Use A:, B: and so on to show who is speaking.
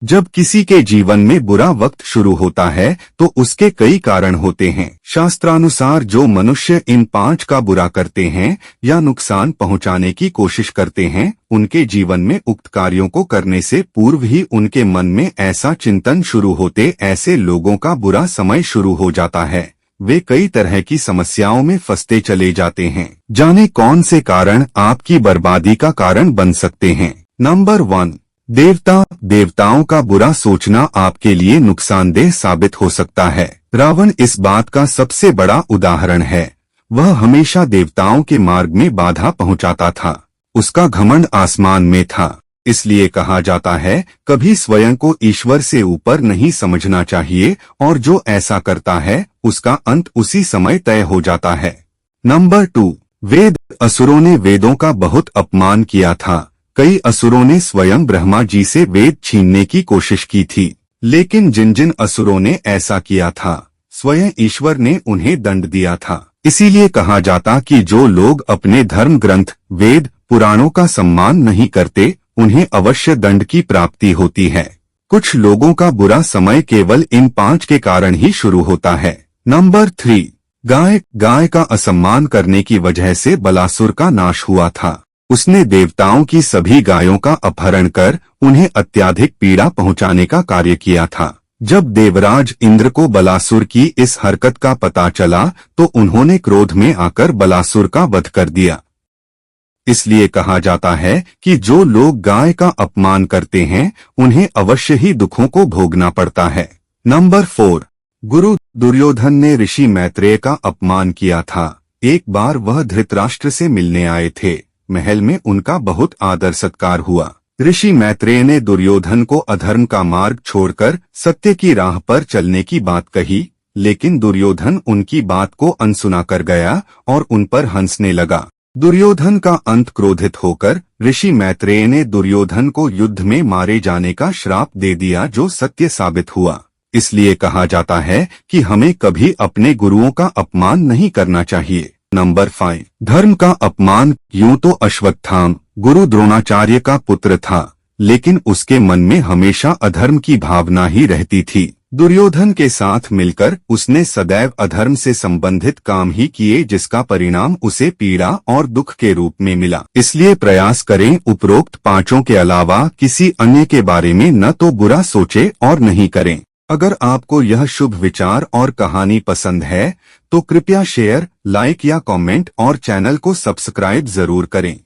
A: जब किसी के जीवन में बुरा वक्त शुरू होता है तो उसके कई कारण होते हैं। शास्त्रानुसार जो मनुष्य इन 5 का बुरा करते हैं या नुकसान पहुंचाने की कोशिश करते हैं, उनके जीवन में उक्त कार्यों को करने से पूर्व ही उनके मन में ऐसा चिंतन शुरू होते ऐसे लोगों का बुरा समय शुरू हो जाता है। वे कई तरह की समस्याओं में फंसते चले जाते हैं। जाने कौन से कारण आपकी बर्बादी का कारण बन सकते हैं। नंबर 1, देवताओं का बुरा सोचना आपके लिए नुकसानदेह साबित हो सकता है। रावण इस बात का सबसे बड़ा उदाहरण है। वह हमेशा देवताओं के मार्ग में बाधा पहुंचाता था। उसका घमंड आसमान में था। इसलिए कहा जाता है, कभी स्वयं को ईश्वर से ऊपर नहीं समझना चाहिए और जो ऐसा करता है उसका अंत उसी समय तय हो जाता है। नंबर 2, असुरों ने वेदों का बहुत अपमान किया था। कई असुरों ने स्वयं ब्रह्मा जी से वेद छीनने की कोशिश की थी, लेकिन जिन जिन असुरों ने ऐसा किया था, स्वयं ईश्वर ने उन्हें दंड दिया था। इसीलिए कहा जाता कि जो लोग अपने धर्म ग्रंथ, वेद, पुराणों का सम्मान नहीं करते, उन्हें अवश्य दंड की प्राप्ति होती है। कुछ लोगों का बुरा समय केवल इन 5 के कारण ही शुरू होता है। नंबर 3, गाय का असम्मान करने की वजह से बलासुर का नाश हुआ था। उसने देवताओं की सभी गायों का अपहरण कर उन्हें अत्यधिक पीड़ा पहुंचाने का कार्य किया था। जब देवराज इंद्र को बलासुर की इस हरकत का पता चला तो उन्होंने क्रोध में आकर बलासुर का वध कर दिया। इसलिए कहा जाता है कि जो लोग गाय का अपमान करते हैं उन्हें अवश्य ही दुखों को भोगना पड़ता है। नंबर 4, गुरु दुर्योधन ने ऋषि मैत्रेय का अपमान किया था। एक बार वह धृतराष्ट्र से मिलने आए थे। महल में उनका बहुत आदर सत्कार हुआ। ऋषि मैत्रेय ने दुर्योधन को अधर्म का मार्ग छोड़कर सत्य की राह पर चलने की बात कही, लेकिन दुर्योधन उनकी बात को अनसुना कर गया और उन पर हंसने लगा। दुर्योधन का अंत क्रोधित होकर ऋषि मैत्रेय ने दुर्योधन को युद्ध में मारे जाने का श्राप दे दिया, जो सत्य साबित हुआ। इसलिए कहा जाता है कि हमें कभी अपने गुरुओं का अपमान नहीं करना चाहिए। नंबर 5, धर्म का अपमान। यूं तो अश्वत्थामा गुरु द्रोणाचार्य का पुत्र था, लेकिन उसके मन में हमेशा अधर्म की भावना ही रहती थी। दुर्योधन के साथ मिलकर उसने सदैव अधर्म से संबंधित काम ही किए, जिसका परिणाम उसे पीड़ा और दुख के रूप में मिला। इसलिए प्रयास करें उपरोक्त 5 के अलावा किसी अन्य के बारे में न तो बुरा सोचे और नहीं करें। अगर आपको यह शुभ विचार और कहानी पसंद है तो कृपया शेयर, लाइक या कमेंट और चैनल को सब्सक्राइब जरूर करें।